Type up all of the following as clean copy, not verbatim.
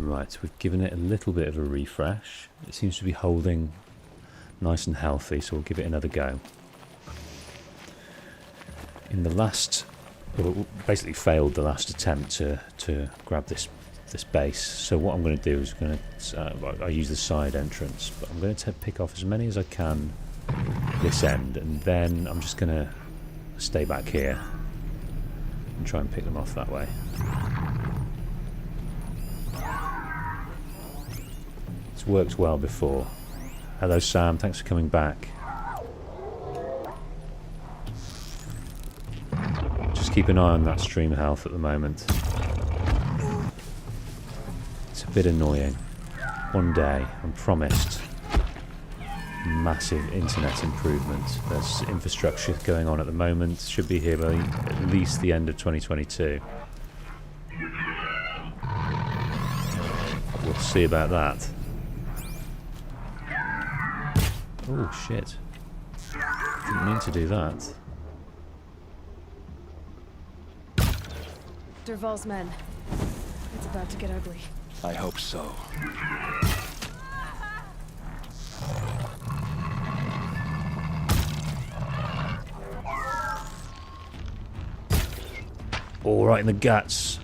Right, we've given it a little bit of a refresh. It seems to be holding nice and healthy, so we'll give it another go. In the last, well, basically failed the last attempt to grab this base. So what I'm going to do is I use the side entrance, but I'm going to pick off as many as I can this end, and then I'm just going to stay back here and try and pick them off that way. It's worked well before. Hello Sam, thanks for coming back. Just keep an eye on that stream health at the moment. It's a bit annoying. One day, I'm promised massive internet improvement. There's infrastructure going on at the moment. Should be here by at least the end of 2022. We'll see about that. Oh shit. Didn't mean to do that. Derval's men. It's about to get ugly. I hope so. All right in the guts.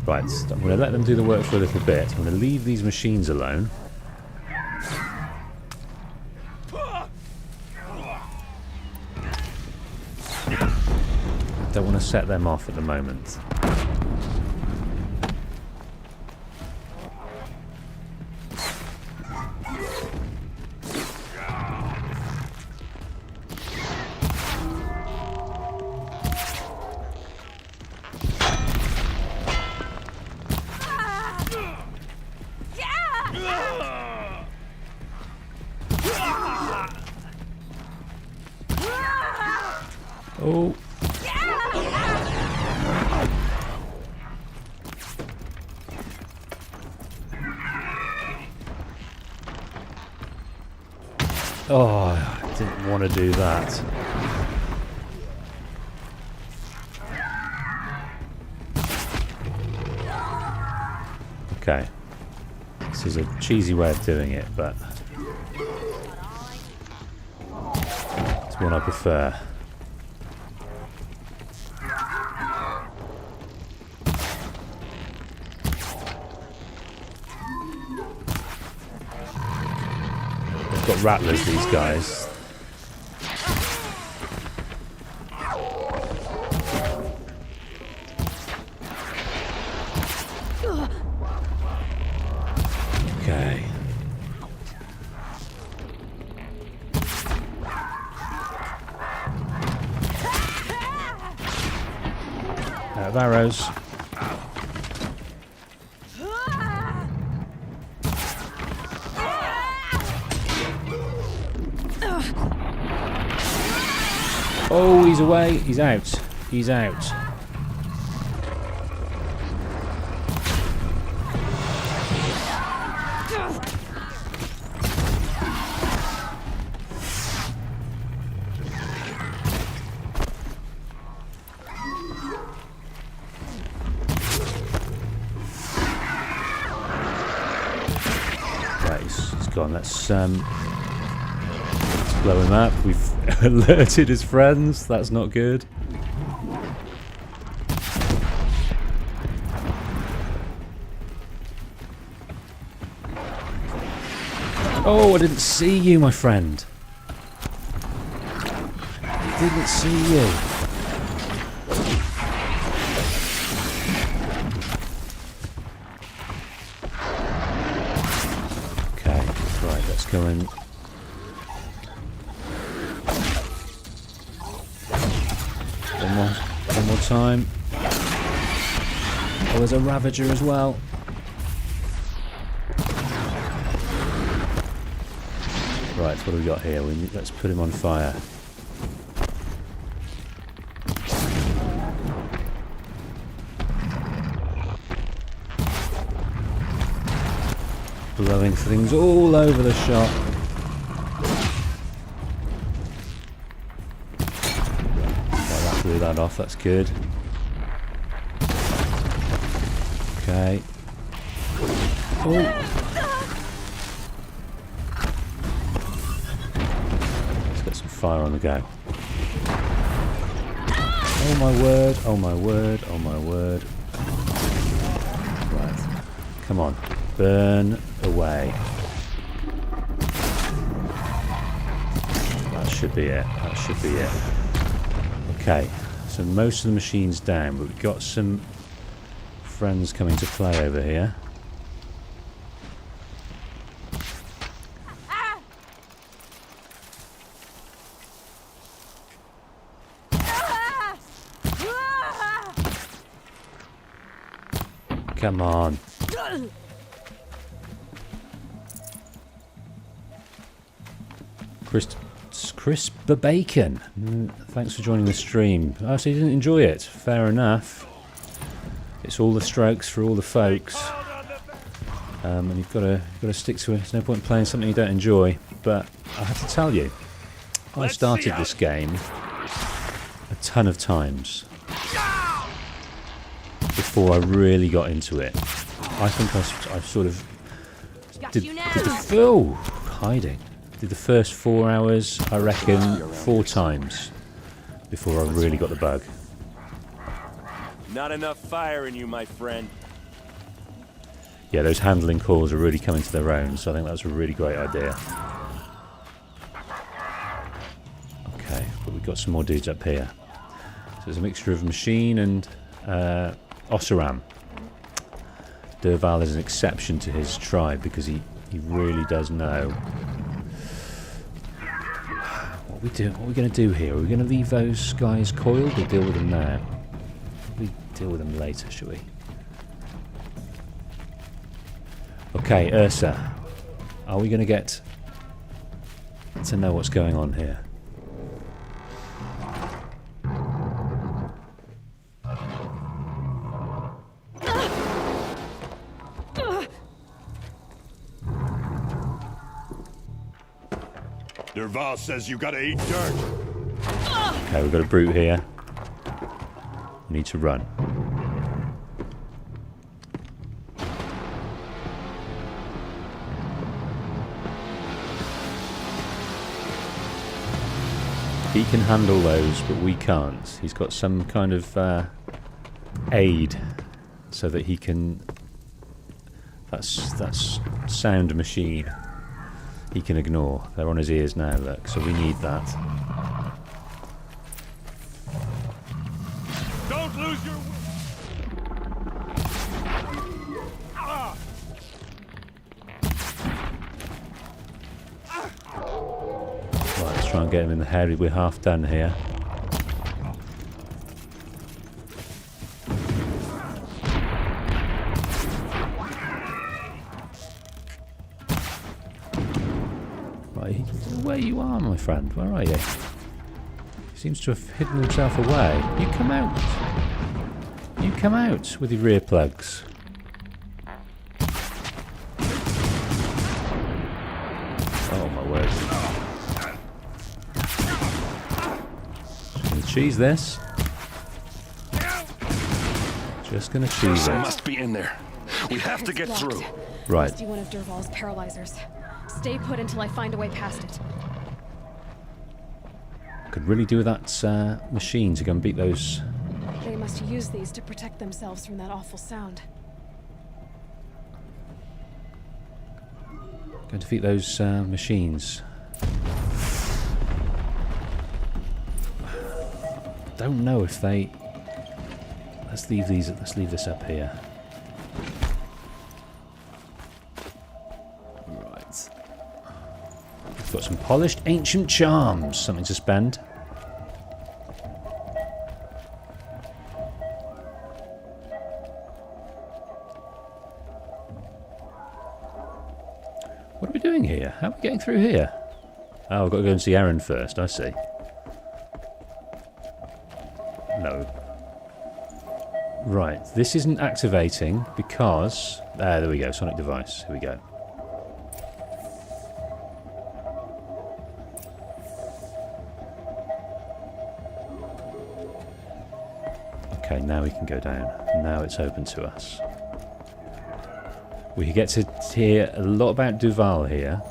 Right, I'm going to let them do the work for a little bit. I'm going to leave these machines alone. Don't want to set them off at the moment. Oh. Oh, I didn't want to do that. Okay. This is a cheesy way of doing it, but it's one I prefer. Got rattlers, these guys. Okay. Out of arrows. Oh, he's away. He's out. He's out. Right, he's gone. Let's blow him up. We've alerted his friends. That's not good. Oh, I didn't see you, my friend. I didn't see you. Okay, right, let's go in. One more time. Oh, there's a Ravager as well. Right, what have we got here? Let's put him on fire. Blowing things all over the shop. blew that off, that's good. Okay. Oh! Let's get some fire on the go. Oh my word, oh my word, oh my word. Right. Come on. Burn away. That should be it. That should be it. Okay. So most of the machine's down, but we've got some friends coming to play over here. Come on. Crisp the bacon. Thanks for joining the stream. Oh, so you didn't enjoy it. Fair enough. It's all the strokes for all the folks. And you've got to stick to it. There's no point playing something you don't enjoy. But I have to tell you, I started this game a ton of times before I really got into it. I think I sort of did the hiding. Did the first 4 hours, I reckon, 4 times before I really got the bug. Not enough fire in you, my friend. Yeah, those handling calls are really coming to their own, so I think that's a really great idea. Okay, but we've got some more dudes up here. So it's a mixture of machine and Ossaram. Derval is an exception to his tribe because he really does know what we're going to do here. Are we going to leave those guys coiled or deal with them now? We deal with them later, shall we? Okay, Ursa. Are we going to get to know what's going on here? Derval says you gotta eat dirt. Okay, we've got a brute here. We need to run. He can handle those, but we can't. He's got some kind of aid so that he can... That's sound machine. He can ignore. They're on his ears now, look. So we need that. Don't lose your... Right, let's try and get him in the head. We're half done here. Where you are, my friend? Where are you? He seems to have hidden himself away. You come out. You come out with your rear plugs. Oh my word. Just gonna cheese this. Just gonna cheese it. Must be in there. We have to get through. Right. Must be one of Derval's paralyzers. Stay put until I find a way past it. Could really do with that machine to go and beat those. They must use these to protect themselves from that awful sound. Go and defeat those machines. Don't know if they. Let's leave these. Let's leave this up here. Right. We've got some polished ancient charms. Something to spend. What are we doing here? How are we getting through here? Oh, I've got to go and see Aaron first. I see. No. Right, this isn't activating because... there we go, sonic device. Here we go. Okay, now we can go down. Now it's open to us. We get to hear a lot about Derval here.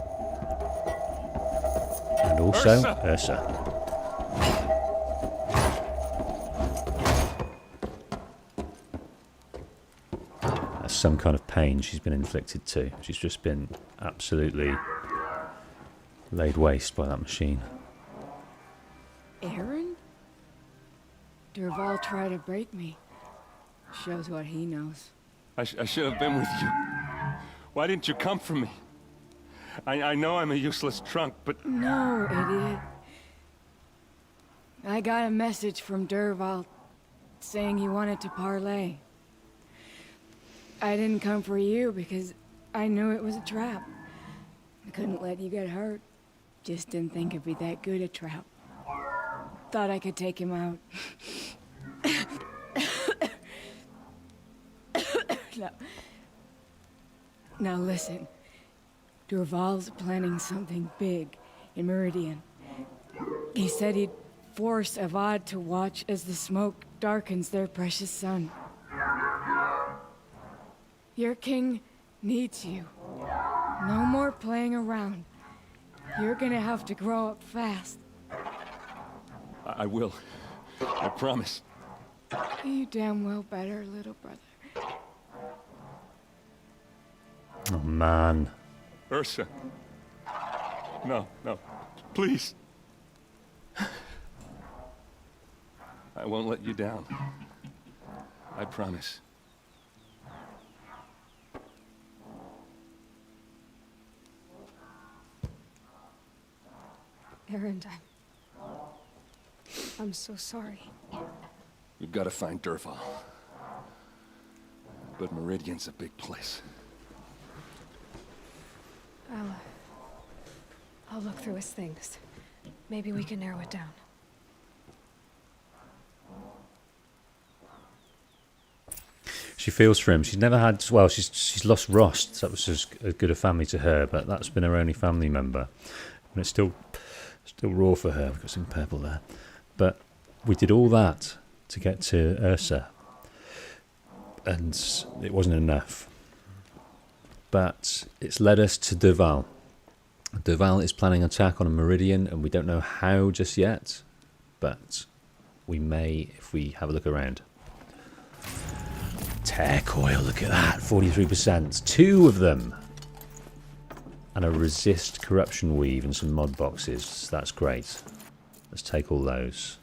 And also Ursa. That's some kind of pain she's been inflicted to. She's just been absolutely laid waste by that machine. Aaron? Derval tried to break me. Shows what he knows. I should have been with you. Why didn't you come for me? I know I'm a useless trunk, but... No, idiot. I got a message from Derval saying he wanted to parlay. I didn't come for you because I knew it was a trap. I couldn't let you get hurt. Just didn't think it'd be that good a trap. Thought I could take him out. No. Now listen. Derval's planning something big in Meridian. He said he'd force Avad to watch as the smoke darkens their precious sun. Your king needs you. No more playing around. You're gonna have to grow up fast. I will. I promise. You damn well better, little brother. Oh man. Ursa. No, no. Please. I won't let you down. I promise. Aaron, I'm so sorry. We've got to find Derval. But Meridian's a big place. I'll look through his things. Maybe we can narrow it down. She feels for him. She's never had... Well, she's lost Rost. That was as good a family to her, but that's been her only family member. And it's still raw for her. We've got some purple there. But we did all that to get to Ursa. And it wasn't enough. But it's led us to Derval. Derval is planning an attack on a Meridian, and we don't know how just yet. But we may if we have a look around. Tear coil, look at that. 43%. 2 of them. And a resist corruption weave and some mod boxes. That's great. Let's take all those.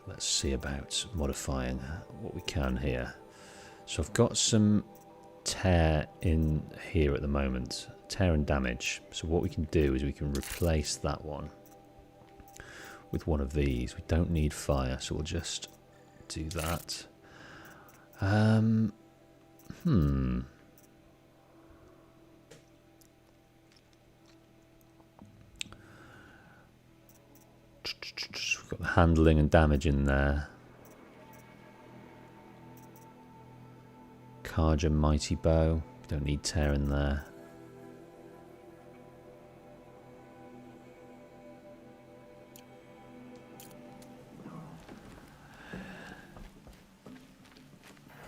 Let's see about modifying what we can here. So I've got some tear in here at the moment. Tear and damage. So what we can do is we can replace that one with one of these. We don't need fire, so we'll just do that. We've got the handling and damage in there. Karja Mighty Bow. Don't need tear in there.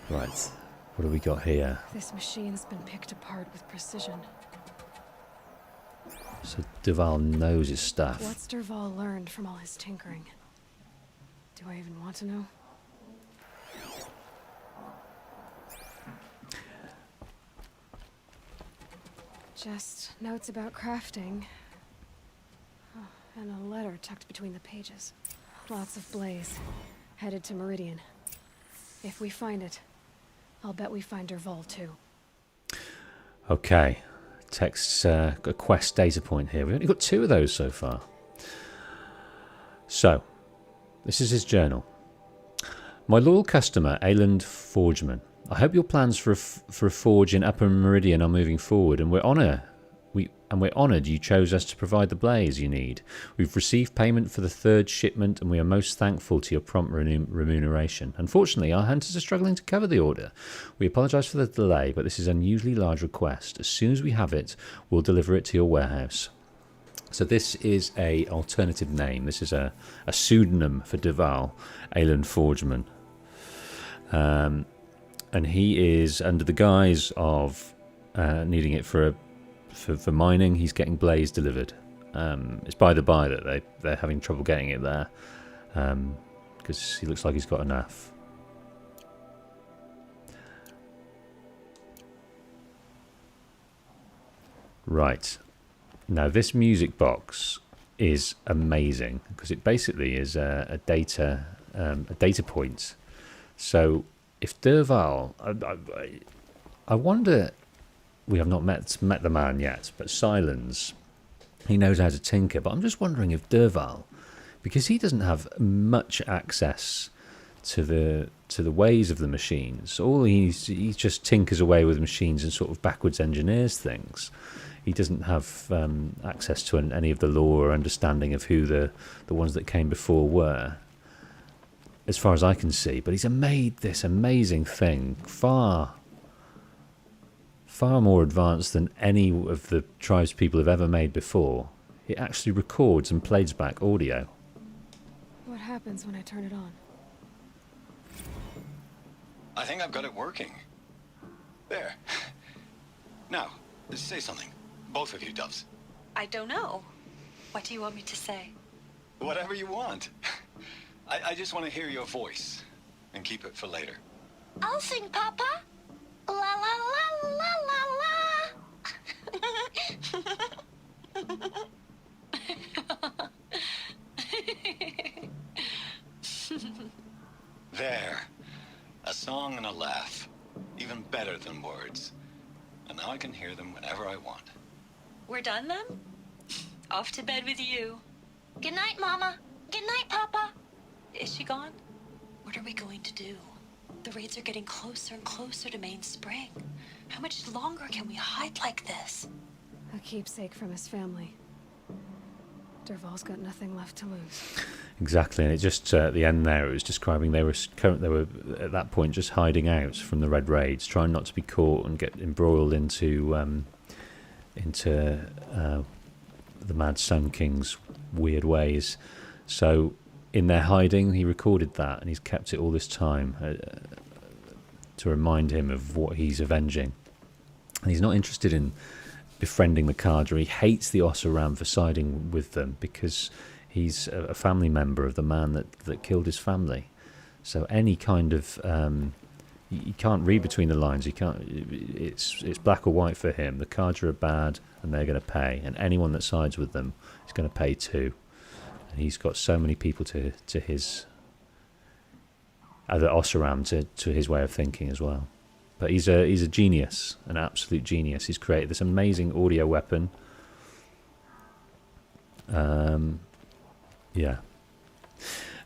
Right, what do we got here? This machine's been picked apart with precision. So Derval knows his stuff. What's Derval learned from all his tinkering? Do I even want to know? Just notes about crafting. Oh, and a letter tucked between the pages. Lots of blaze. Headed to Meridian. If we find it, I'll bet we find Derval too. Okay. Text's got a quest data point here. We've only got 2 of those so far. So, this is his journal. My loyal customer, Ayland Forgeman. I hope your plans for a forge in Upper Meridian are moving forward, and we're honoured you chose us to provide the blaze you need. We've received payment for the 3rd shipment, and we are most thankful to your prompt remuneration. Unfortunately, our hunters are struggling to cover the order. We apologise for the delay, but this is an unusually large request. As soon as we have it, we'll deliver it to your warehouse. So this is a alternative name. This is a pseudonym for Derval, Alan Forgeman. And he is under the guise of needing it for mining. He's getting blaze delivered. It's by the by that they're having trouble getting it there, because he looks like he's got enough. Right. Now this music box is amazing because it basically is a data point. So if Derval, I wonder, we have not met the man yet, but Silence, he knows how to tinker. But I'm just wondering if Derval, because he doesn't have much access to the ways of the machines, he just tinkers away with machines and sort of backwards engineers things. He doesn't have access to any of the lore or understanding of who the ones that came before were, as far as I can see. But he's made this amazing thing far more advanced than any of the tribes people have ever made before. It actually records and plays back audio. What happens when I turn it on? I think I've got it working. There. Now, say something. Both of you, Doves. I don't know. What do you want me to say? Whatever you want. I just want to hear your voice. And keep it for later. I'll sing, Papa. La la la la la la. There. A song and a laugh. Even better than words. And now I can hear them whenever I want. We're done then? Off to bed with you. Good night, Mama. Good night, Papa. Is she gone? What are we going to do? The raids are getting closer and closer to Main Spring. How much longer can we hide like this? A keepsake from his family. Derval's got nothing left to lose. Exactly, and it just at the end there, it was describing they were at that point just hiding out from the Red Raids, trying not to be caught and get embroiled into the Mad Sun King's weird ways. So in their hiding, he recorded that, and he's kept it all this time to remind him of what he's avenging. And he's not interested in befriending the Kadra. He hates the Oseram for siding with them because he's a family member of the man that killed his family. So any kind of you can't read between the lines. You can't. It's black or white for him. The Kadra are bad, and they're going to pay. And anyone that sides with them is going to pay too. And he's got so many people to his other Oseram to his way of thinking as well. But he's a genius, an absolute genius. He's created this amazing audio weapon. Yeah.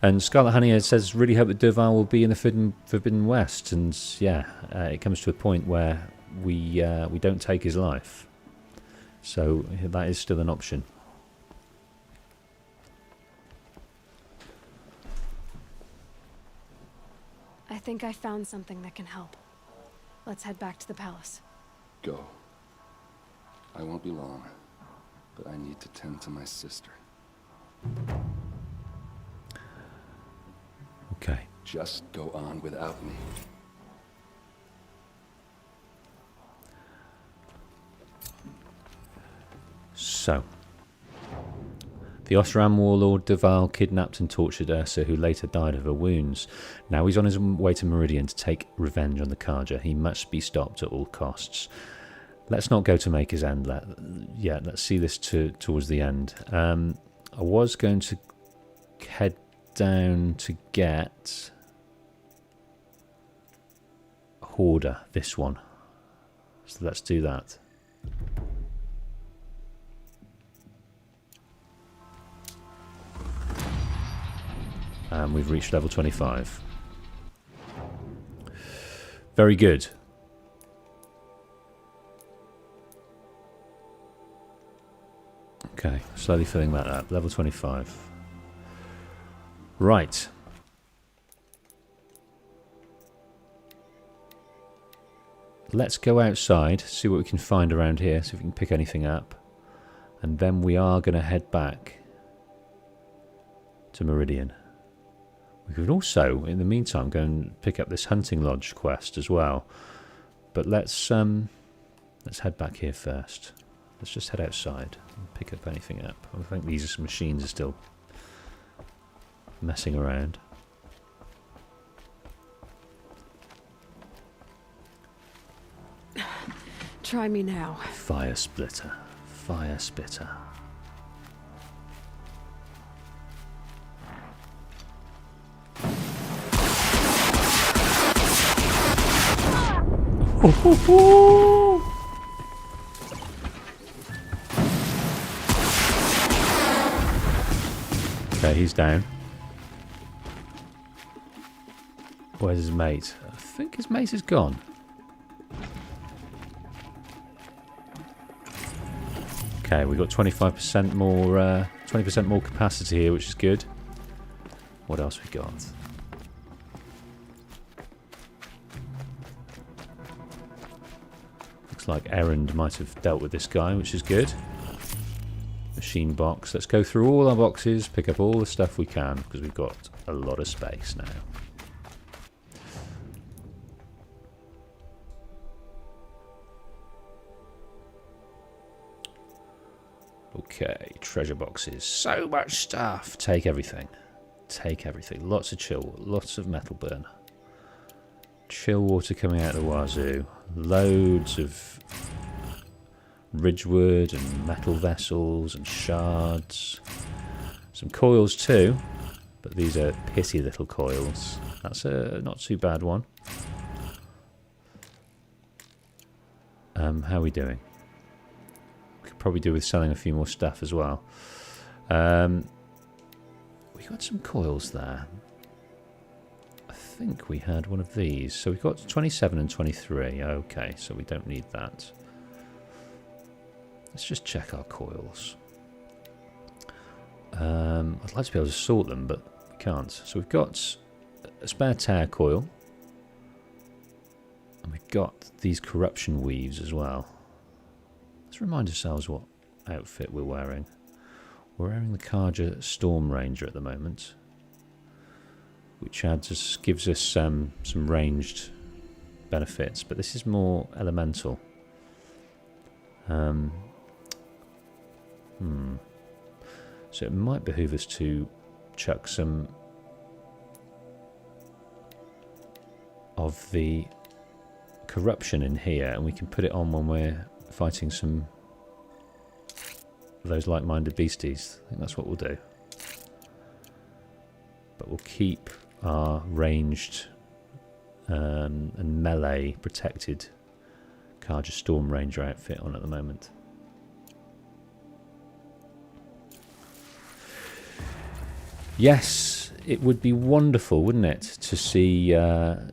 And Scarlet Honey says, really hope that Derval will be in the Forbidden West. And yeah, it comes to a point where we don't take his life. So that is still an option. I think I found something that can help. Let's head back to the palace. Go. I won't be long, but I need to tend to my sister. Okay. Just go on without me. So, the Oseram warlord Derval kidnapped and tortured Ursa, who later died of her wounds. Now he's on his way to Meridian to take revenge on the Kadra. He must be stopped at all costs. Let's not go to Maker's End yet. Let's see this towards the end. I was going to head down to get Hoarder, this one. So let's do that. And we've reached level 25. Very good. Okay, slowly filling that up. Level 25. Right. Let's go outside, see what we can find around here, see if we can pick anything up. And then we are going to head back to Meridian. We could also, in the meantime, go and pick up this hunting lodge quest as well. But let's head back here first. Let's just head outside and pick up anything up. I think these machines are still messing around. Try me now. Fire splitter. Fire spitter. Okay, he's down. Where's his mate? I think his mate is gone. Okay, we've got 25% more, 20% more capacity here, which is good. What else we got? Looks like Errand might have dealt with this guy, which is good. Machine box. Let's go through all our boxes, pick up all the stuff we can, because we've got a lot of space now. Okay, treasure boxes. So much stuff. Take everything. Take everything. Lots of chill. Lots of metal burn. Chill water coming out of the wazoo. Loads of ridgewood and metal vessels and shards. Some coils too, but these are pity little coils. That's a not too bad one. How are we doing? Probably do with selling a few more stuff as well. We got some coils there. I think we had one of these. So we've got 27 and 23. Okay, so we don't need that. Let's just check our coils. I'd like to be able to sort them, but we can't. So we've got a spare tear coil. And we've got these corruption weaves as well. Let's remind ourselves what outfit we're wearing. We're wearing the Karja Storm Ranger at the moment, which gives us some ranged benefits, but this is more elemental. So it might behoove us to chuck some of the corruption in here, and we can put it on when we're fighting some of those like-minded beasties. I think that's what we'll do. But we'll keep our ranged and melee protected Karja Storm Ranger outfit on at the moment. Yes, it would be wonderful, wouldn't it, to see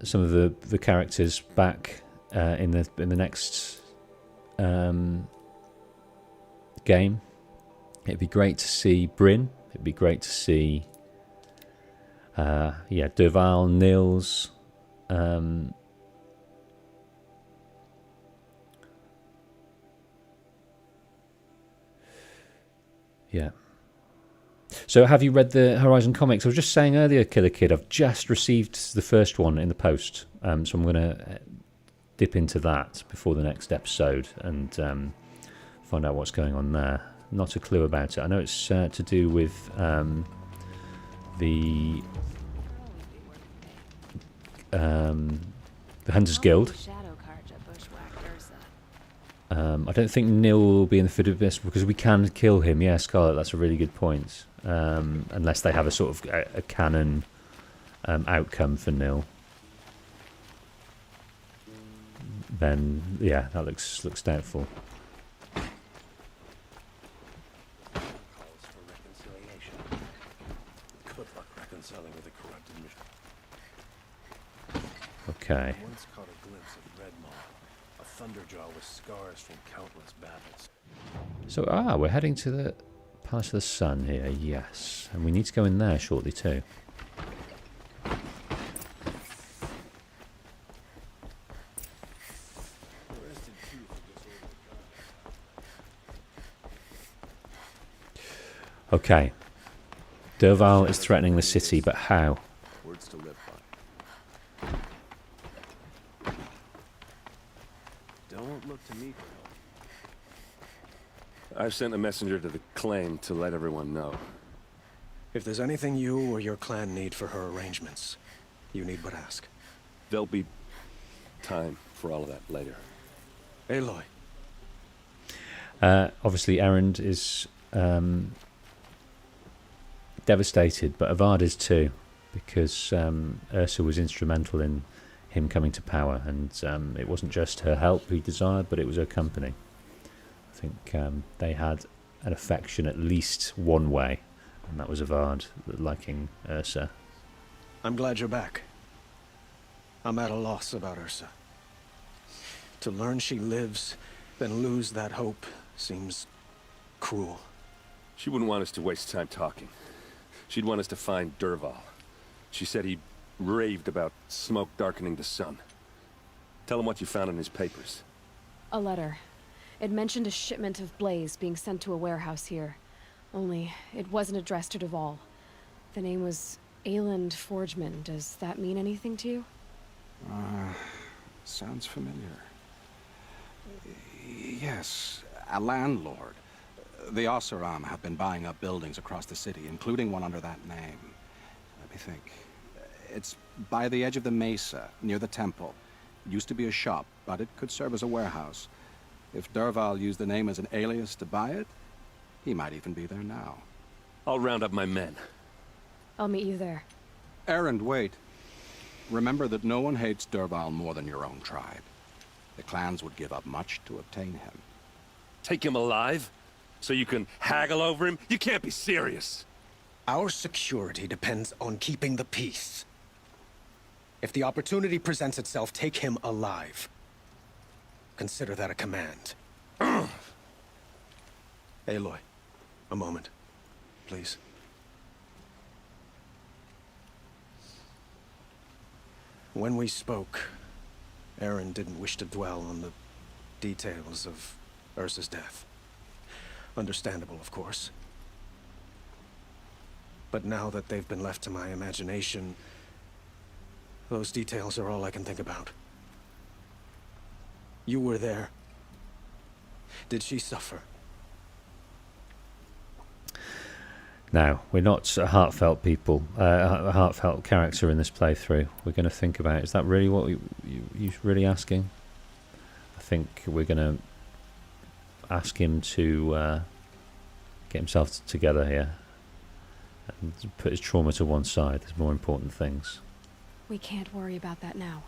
some of the characters back in the next game. It'd be great to see Bryn. It'd be great to see Derval, Nils. Yeah. So have you read the Horizon comics? I was just saying earlier, Killer Kid, I've just received the first one in the post. So I'm going to dip into that before the next episode and find out what's going on there. Not a clue about it. I know it's to do with the Hunters Guild. I don't think Nil will be in the fit of this because we can kill him. Yeah, Scarlet, that's a really good point. Unless they have a sort of a canon outcome for Nil. Then, yeah, that looks doubtful. Okay. Once caught a glimpse of Red Maw, a thunderjaw with scars from countless battles. So, we're heading to the Palace of the Sun here, yes. And we need to go in there shortly too. Okay. Derval is threatening the city, but how? Words to live by. Don't look to me for help. I've sent a messenger to the claim to let everyone know. If there's anything you or your clan need for her arrangements, you need but ask. There'll be time for all of that later. Aloy. Obviously, Erend is devastated, but Avad is too, because Ursa was instrumental in him coming to power, and it wasn't just her help he desired, but it was her company. I think they had an affection at least one way, and that was Avad liking Ursa. I'm glad you're back. I'm at a loss about Ursa. To learn she lives, then lose that hope, seems cruel. She wouldn't want us to waste time talking. She'd want us to find Derval. She said he raved about smoke darkening the sun. Tell him what you found in his papers. A letter. It mentioned a shipment of blaze being sent to a warehouse here. Only, it wasn't addressed to Derval. The name was Ayland Forgeman. Does that mean anything to you? Sounds familiar. Yes, a landlord. The Oseram have been buying up buildings across the city, including one under that name. Let me think. It's by the edge of the mesa, near the temple. It used to be a shop, but it could serve as a warehouse. If Derval used the name as an alias to buy it, he might even be there now. I'll round up my men. I'll meet you there. Erend, wait. Remember that no one hates Derval more than your own tribe. The clans would give up much to obtain him. Take him alive? So you can haggle over him? You can't be serious. Our security depends on keeping the peace. If the opportunity presents itself, take him alive. Consider that a command. Aloy, a moment, please. When we spoke, Erend didn't wish to dwell on the details of Ursa's death. Understandable, of course. But now that they've been left to my imagination, those details are all I can think about. You were there. Did she suffer? Now, we're not a heartfelt people, a heartfelt character in this playthrough. We're going to think about, is that really what you're really asking? I think we're going to ask him to get himself together here and put his trauma to one side. There's more important things. We can't worry about that now.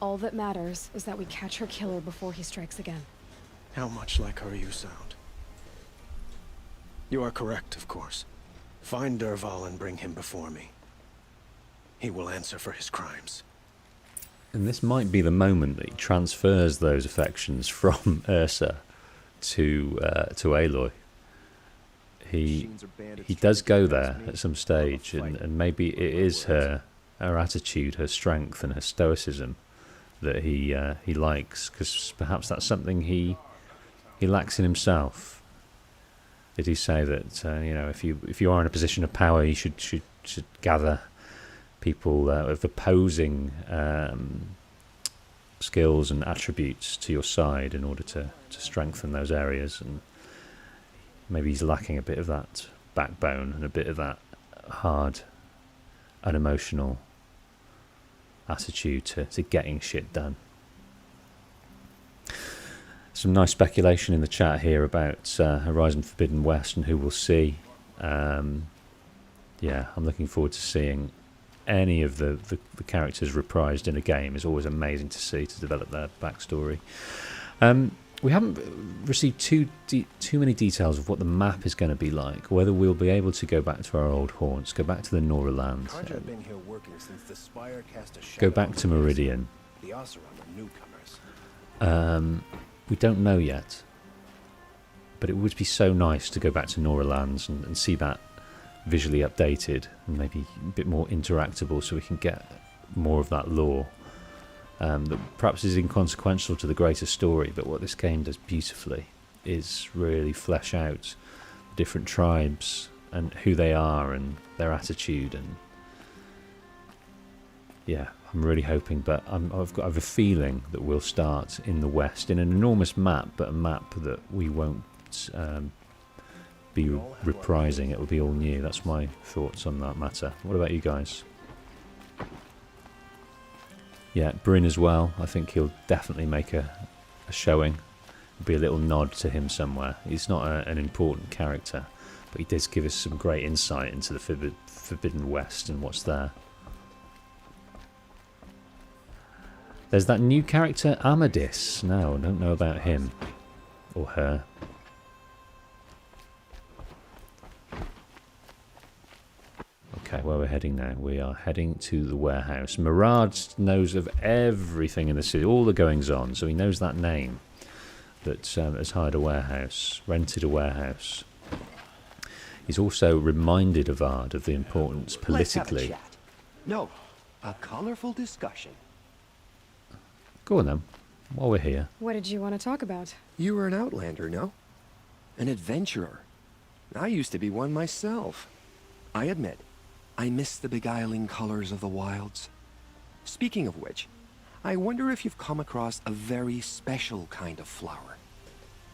All that matters is that we catch her killer before he strikes again. How much like her you sound. You are correct, of course. Find Derval and bring him before me. He will answer for his crimes. And this might be the moment that he transfers those affections from Ursa to Aloy. He does go there at some stage, and maybe it is her attitude, her strength, and her stoicism that he likes, because perhaps that's something he lacks in himself. Did he say that if you are in a position of power, you should gather people of opposing skills and attributes to your side in order to strengthen those areas? And maybe he's lacking a bit of that backbone and a bit of that hard, unemotional attitude to getting shit done. Some nice speculation in the chat here about Horizon Forbidden West and who we'll see. Yeah, I'm looking forward to seeing any of the characters reprised in a game. It's always amazing to see, to develop their backstory. We haven't received too many details of what the map is going to be like, whether we'll be able to go back to our old haunts, go back to the Nora land, go back to Meridian. The Oseram are newcomers. We don't know yet, but it would be so nice to go back to Nora lands and see that visually updated and maybe a bit more interactable, so we can get more of that lore that perhaps is inconsequential to the greater story, but what this game does beautifully is really flesh out different tribes and who they are and their attitude. And yeah, I'm really hoping, but I have a feeling that we'll start in the west in an enormous map, but a map that we won't be reprising. It will be all new. That's my thoughts on that matter. What about you guys? Yeah, Bryn as well. I think he'll definitely make a showing. There'll be a little nod to him somewhere. He's not an important character, but he does give us some great insight into the Forbidden West and what's there. There's that new character, Amadis. No, I don't know about him. Or her. Okay, where we're heading now? We are heading to the warehouse. Murad knows of everything in the city, all the goings-on, so he knows that name. That has hired a warehouse, rented a warehouse. He's also reminded Avad of the importance politically. Let's have a chat. No, a colorful discussion. Go on then, while we're here. What did you want to talk about? You were an outlander, no? An adventurer. I used to be one myself. I admit, I miss the beguiling colors of the wilds. Speaking of which, I wonder if you've come across a very special kind of flower.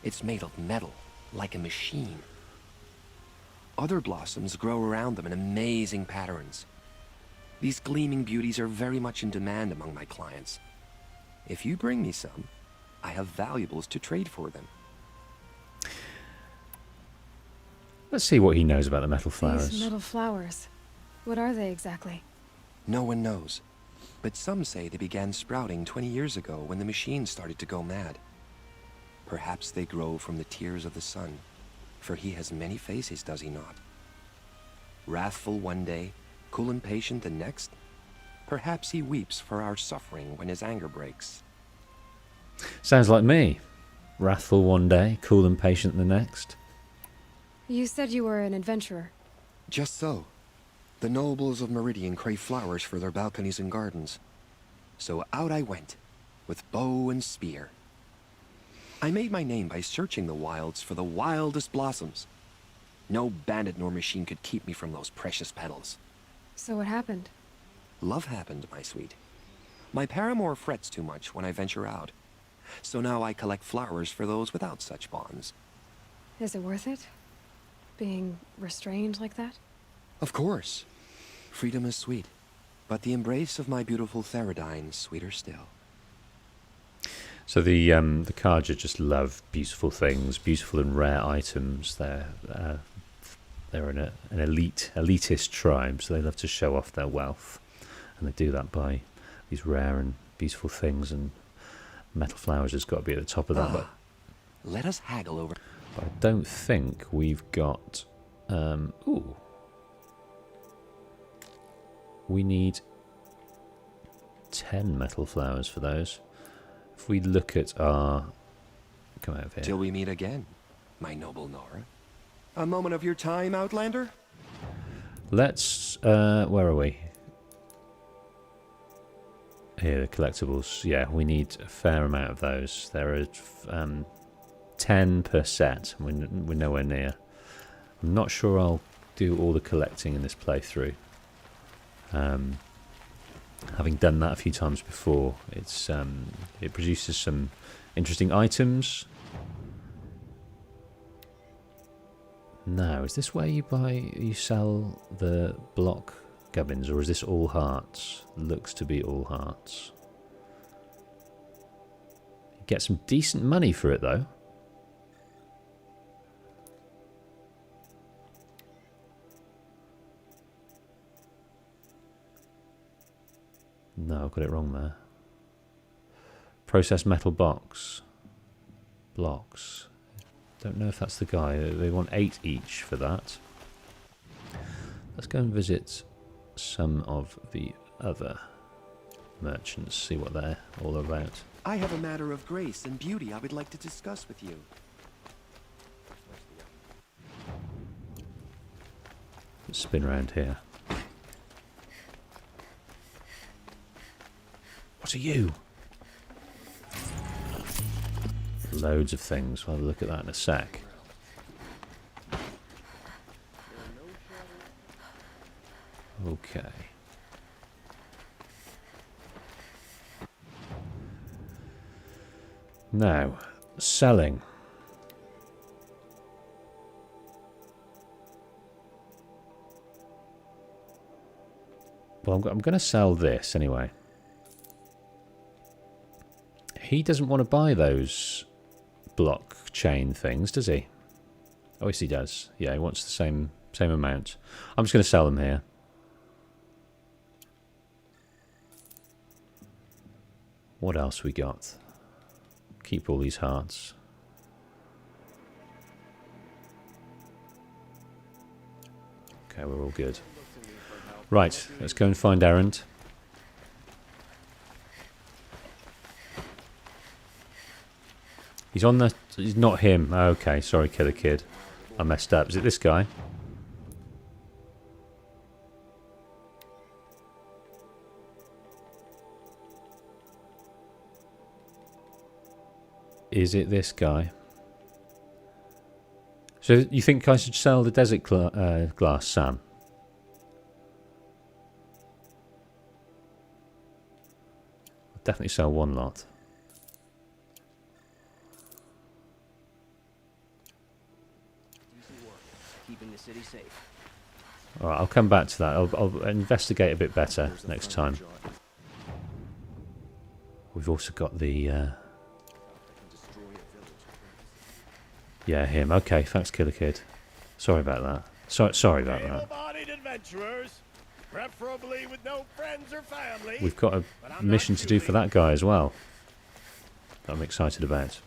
It's made of metal, like a machine. Other blossoms grow around them in amazing patterns. These gleaming beauties are very much in demand among my clients. If you bring me some, I have valuables to trade for them. Let's see what he knows about the metal flowers. These metal flowers. What are they exactly? No one knows. But some say they began sprouting 20 years ago when the machine started to go mad. Perhaps they grow from the tears of the sun, for he has many faces, does he not? Wrathful one day, cool and patient the next. Perhaps he weeps for our suffering when his anger breaks. Sounds like me. Wrathful one day, cool and patient the next. You said you were an adventurer. Just so. The nobles of Meridian crave flowers for their balconies and gardens. So out I went, with bow and spear. I made my name by searching the wilds for the wildest blossoms. No bandit nor machine could keep me from those precious petals. So what happened? Love happened, my sweet. My paramour frets too much when I venture out. So now I collect flowers for those without such bonds. Is it worth it? Being restrained like that? Of course. Freedom is sweet. But the embrace of my beautiful Theridine is sweeter still. So the Karja just love beautiful things, beautiful and rare items. They're an elitist tribe, so they love to show off their wealth. And they do that by these rare and beautiful things, and metal flowers has got to be at the top of that. But let us haggle over. But I don't think we've got. Ooh, we need 10 metal flowers for those. If we look at our, come out of here. Till we meet again, my noble Nora. A moment of your time, Outlander. Let's. Where are we? Here, the collectibles. Yeah, we need a fair amount of those. There are 10 per set. We're nowhere near. I'm not sure I'll do all the collecting in this playthrough. Having done that a few times before, it's it produces some interesting items. Now, is this where you sell the block gubbins, or is this all hearts? Looks to be all hearts. You get some decent money for it though. No, I've got it wrong there. Processed metal box. Blocks. Don't know if that's the guy. They want 8 each for that. Let's go and visit some of the other merchants, see what they're all about. I have a matter of grace and beauty I would like to discuss with you. Let's spin around here. What are you? Loads of things. We'll have a look at that in a sec. Okay. Now, selling. Well, I'm going to sell this anyway. He doesn't want to buy those blockchain things, does he? Oh, yes, he does. Yeah, he wants the same amount. I'm just going to sell them here. What else we got? Keep all these hearts. Okay, we're all good. Right, let's go and find Errand. He's on the... He's not him. Okay, sorry, Killer Kid. I messed up. Is it this guy? Is it this guy? So you think I should sell the desert glass, Sam? I'll definitely sell one lot. Keeping the city safe. All right, I'll come back to that. I'll investigate a bit better next time. We've also got the... Yeah, him. Okay, thanks, Killer Kid. Sorry about that. Sorry about that. Able-bodied adventurers, preferably with no friends or family. We've got a mission to do for that guy as well. That I'm excited about.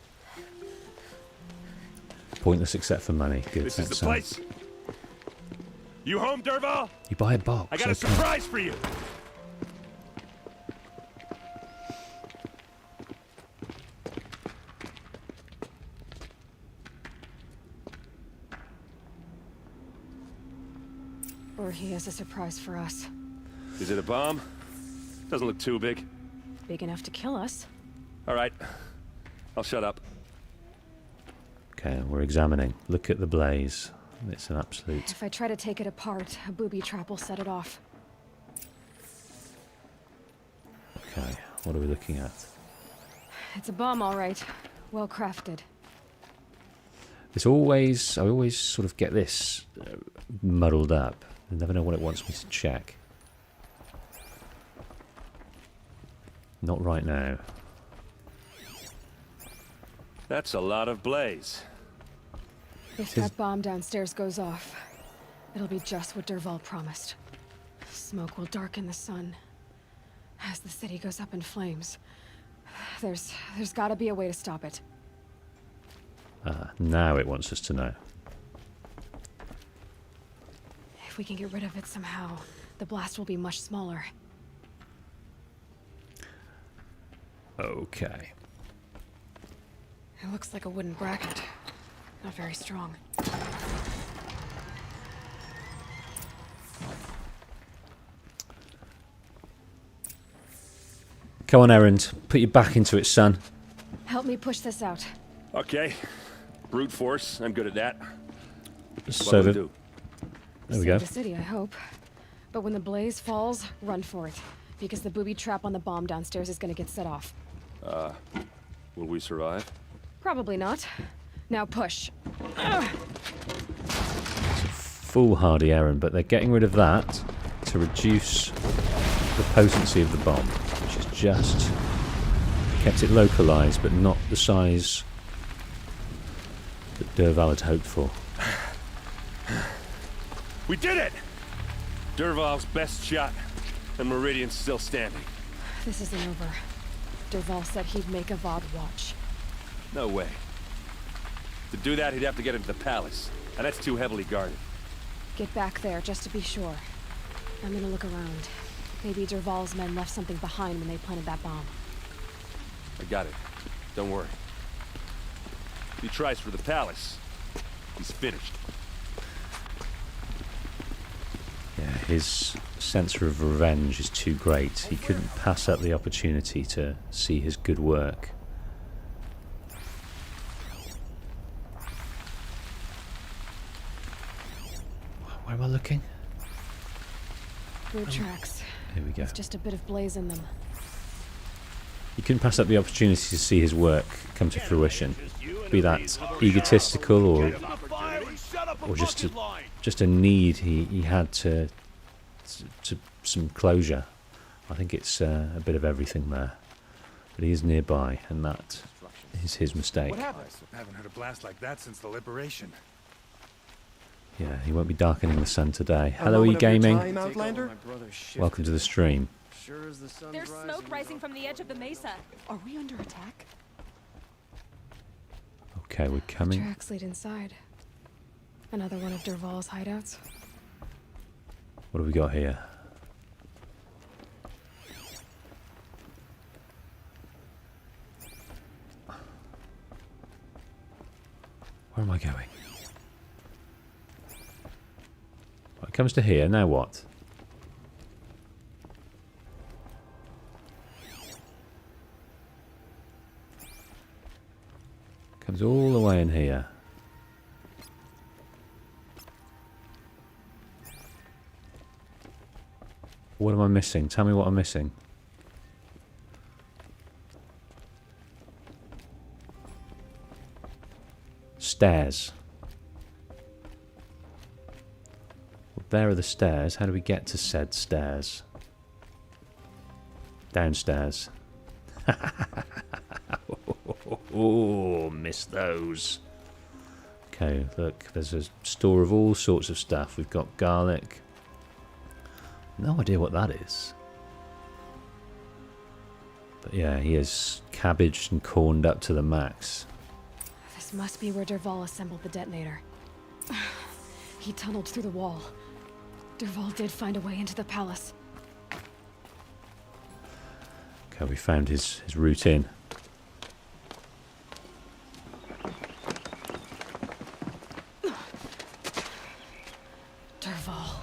Pointless except for money. Good. This is the place. You home, Derval? You buy a box. I got a surprise for you. Or he has a surprise for us. Is it a bomb? Doesn't look too big. Big enough to kill us. All right. I'll shut up. Okay, we're examining. Look at the blaze. It's an absolute... If I try to take it apart, a booby trap will set it off. Okay, what are we looking at? It's a bomb, all right. Well crafted. It's always... I always sort of get this muddled up. I never know what it wants me to check. Not right now. That's a lot of blaze. If that bomb downstairs goes off, it'll be just what Derval promised. Smoke will darken the sun. As the city goes up in flames, there's gotta be a way to stop it. Now it wants us to know. If we can get rid of it somehow, the blast will be much smaller. Okay. It looks like a wooden bracket. Not very strong. Come on, Errand. Put your back into it, son. Help me push this out. Okay. Brute force. I'm good at that. So What do we do? there we Save go. the city, I hope. But when the blaze falls, run for it. Because the booby trap on the bomb downstairs is gonna get set off. Will we survive? Probably not. Now push. Foolhardy Errand, but they're getting rid of that to reduce the potency of the bomb, which has just kept it localized, but not the size that Derval had hoped for. We did it! Derval's best shot, and Meridian's still standing. This isn't over. Derval said he'd make a VOD watch. No way. To do that, he'd have to get into the palace, and that's too heavily guarded. Get back there, just to be sure. I'm gonna look around. Maybe Derval's men left something behind when they planted that bomb. I got it. Don't worry. If he tries for the palace, he's finished. Yeah, his sense of revenge is too great. He couldn't pass up the opportunity to see his good work. Where am I looking? Boot tracks. Here we go. It's just a bit of blaze in them. You couldn't pass up the opportunity to see his work come to fruition, be that egotistical or just a need he had to some closure. I think it's a bit of everything there, but he is nearby, and that is his mistake. What happened? I haven't heard a blast like that since the liberation. Yeah, he won't be darkening the sun today. Hello, E-Gaming. Welcome to the stream. There's smoke rising from the edge of the mesa. Are we under attack? Okay, we're coming. Tracks lead inside. Another one of Derval's hideouts. What have we got here? Where am I going? Well, it comes to here, now what? Comes all the way in here. What am I missing? Tell me what I'm missing. Stairs. Well, there are the stairs. How do we get to said stairs? Downstairs. Oh, missed those. Okay, look, there's a store of all sorts of stuff. We've got garlic. No idea what that is. But yeah, he is cabbaged and corned up to the max. This must be where Derval assembled the detonator. He tunneled through the wall. Derval did find a way into the palace. Okay, we found his route in. Derval.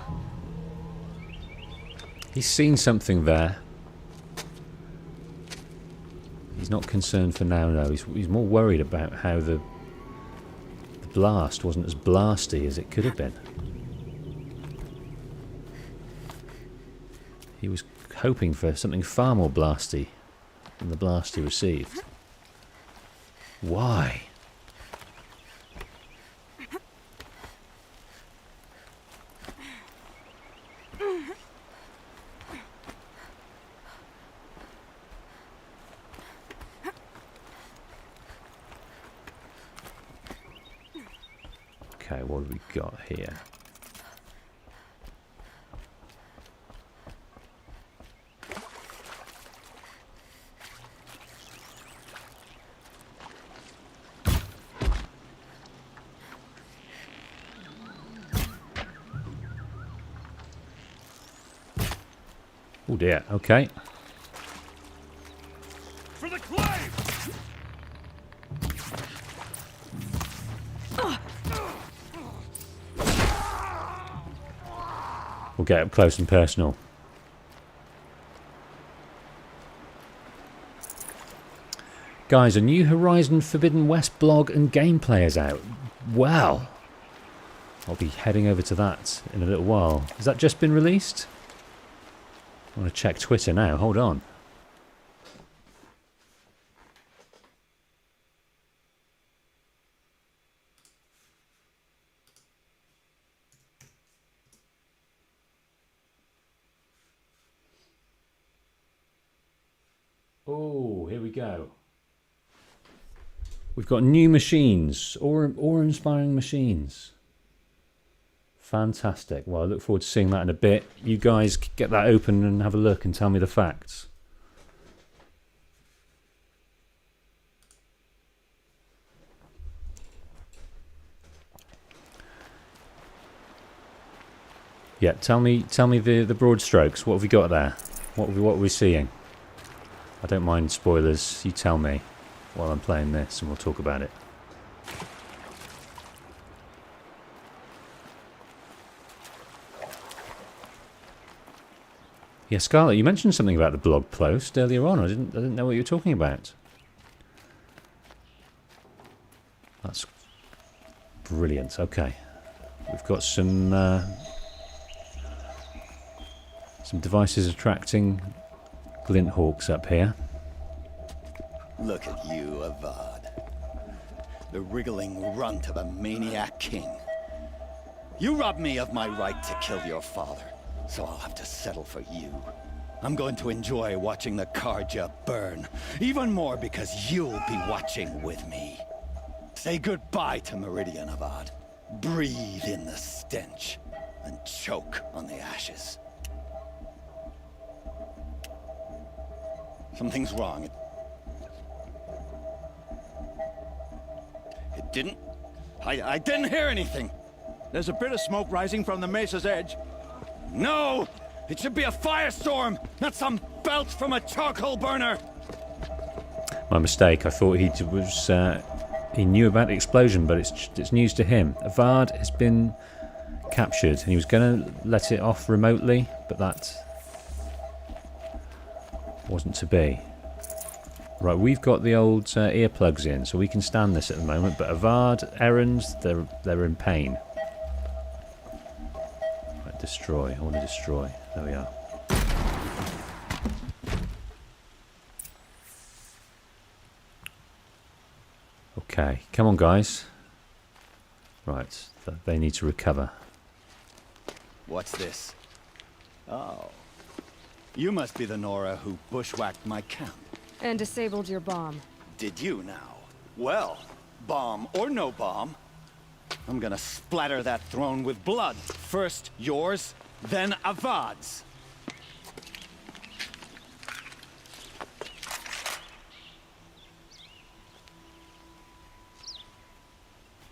He's seen something there. He's not concerned for now, though. He's more worried about how the blast wasn't as blasty as it could have been. He was hoping for something far more blasty than the blast he received. Why? Okay, what have we got here? Oh dear, okay. For the claim! We'll get up close and personal. Guys, a new Horizon Forbidden West blog and gameplay is out. Wow. I'll be heading over to that in a little while. Has that just been released? I want to check Twitter now. Hold on. Oh, here we go. We've got new machines, awe-inspiring machines. Fantastic. Well, I look forward to seeing that in a bit. You guys get that open and have a look and tell me the facts. Yeah, tell me the broad strokes. What have we got there? What are we seeing? I don't mind spoilers. You tell me while I'm playing this and we'll talk about it. Yeah, Scarlett, you mentioned something about the blog post earlier on. I didn't know what you were talking about. That's brilliant. Okay, we've got some Some devices attracting glint hawks up here. Look at you, Avad. The wriggling runt of a maniac king. You robbed me of my right to kill your father, so I'll have to settle for you. I'm going to enjoy watching the Karja burn, even more because you'll be watching with me. Say goodbye to Meridian, Avad. Breathe in the stench, and choke on the ashes. Something's wrong. It didn't... I didn't hear anything. There's a bit of smoke rising from the mesa's edge. No! It should be a firestorm, not some belch from a charcoal burner! My mistake. I thought he knew about the explosion, but it's news to him. Avad has been captured, and he was going to let it off remotely, but that wasn't to be. Right, we've got the old earplugs in, so we can stand this at the moment, but Avad, errands, they're in pain. Right, destroy. I want to destroy. There we are. Okay, come on guys. Right, they need to recover. What's this? Oh. You must be the Nora who bushwhacked my camp. And disabled your bomb. Did you now? Well, bomb or no bomb, I'm gonna splatter that throne with blood. First yours, then Avad's.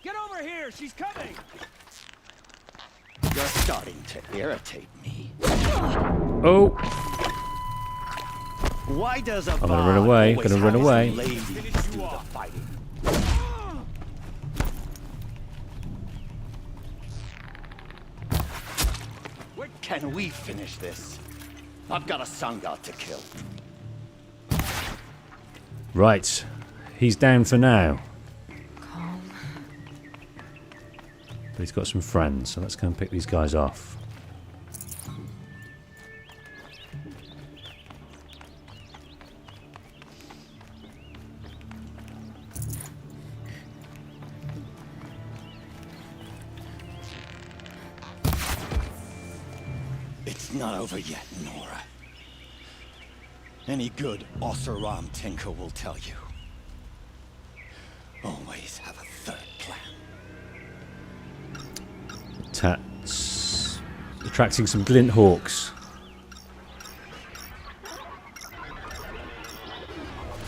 Get over here! She's coming! You're starting to irritate me. Oh! Why does I'm gonna run away. Gonna run away. Ladies do the fighting? Can we finish this? I've got a sun god to kill. Right, he's down for now. Calm. But he's got some friends, so let's go and pick these guys off. It's not over yet, Nora. Any good Oseram tinker will tell you. Always have a third plan. Tats attracting some glint hawks.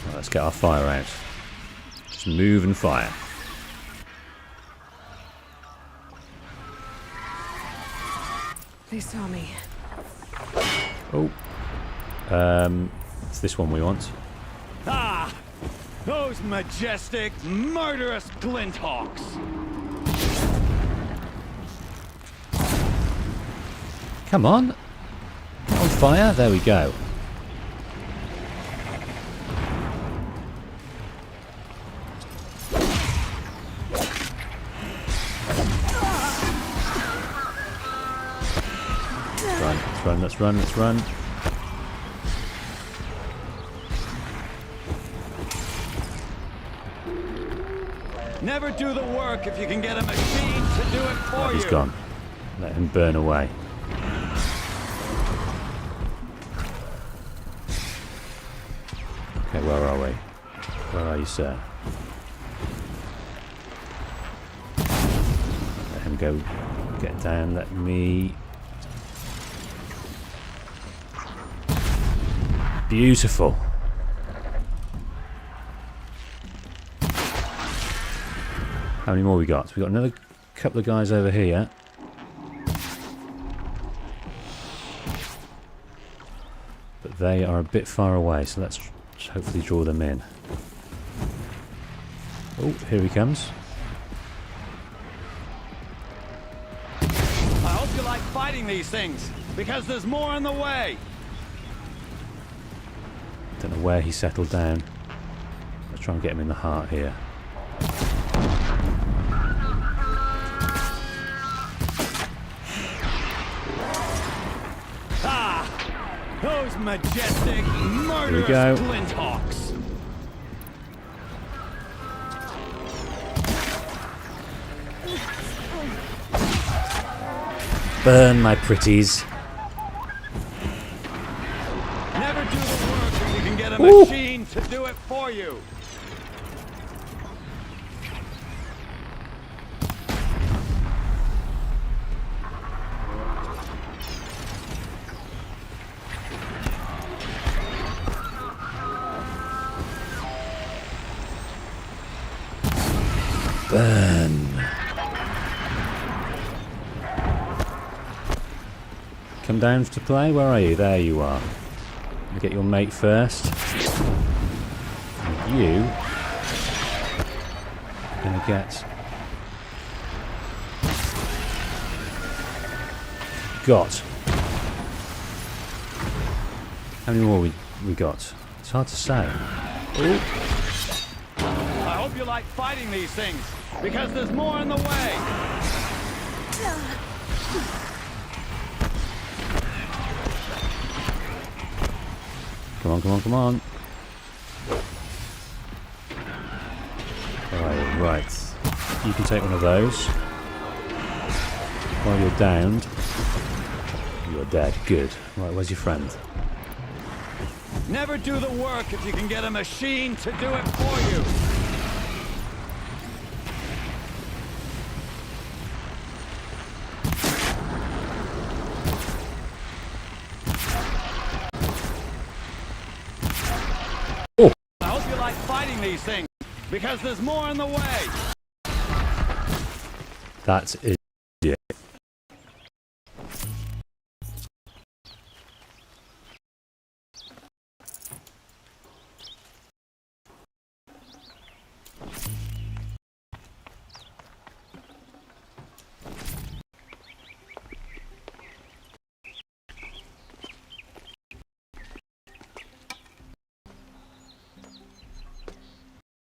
Right, let's get our fire out. Just move and fire. They saw me. Oh. It's this one we want. Ah! Those majestic, murderous glinthawks! Come on. On fire. There we go. Let's run, let's run. Never do the work if you can get a machine to do it for you. He's gone. Let him burn away. Okay, where are we? Where are you, sir? Let him go. Get down. Let me... Beautiful. How many more we got? We got another couple of guys over here. But they are a bit far away, so let's hopefully draw them in. Oh, here he comes. I hope you like fighting these things, because there's more on the way. Don't know where he settled down. Let's try and get him in the heart here. Ah! Those majestic, murderous go. flinthawks. Burn, my pretties. Never do the work if you can get a Ooh. machine to do it for you. Burn. Come down to play? Where are you? There you are. You get your mate first. And you are gonna get got. How many more we got? It's hard to say. Ooh. I hope you like fighting these things, because there's more in the way. Come on, come on, come on. Alright, right. You can take one of those. While you're downed. You're dead. Good. Right, where's your friend? Never do the work if you can get a machine to do it for you. Oh. I hope you like fighting these things, because there's more in the way. That is it.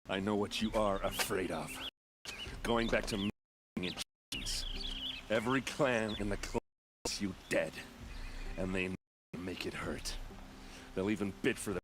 I know what you are afraid of. Going back to in chains. Every clan in the clan wants you dead. And they make it hurt. They'll even bid for the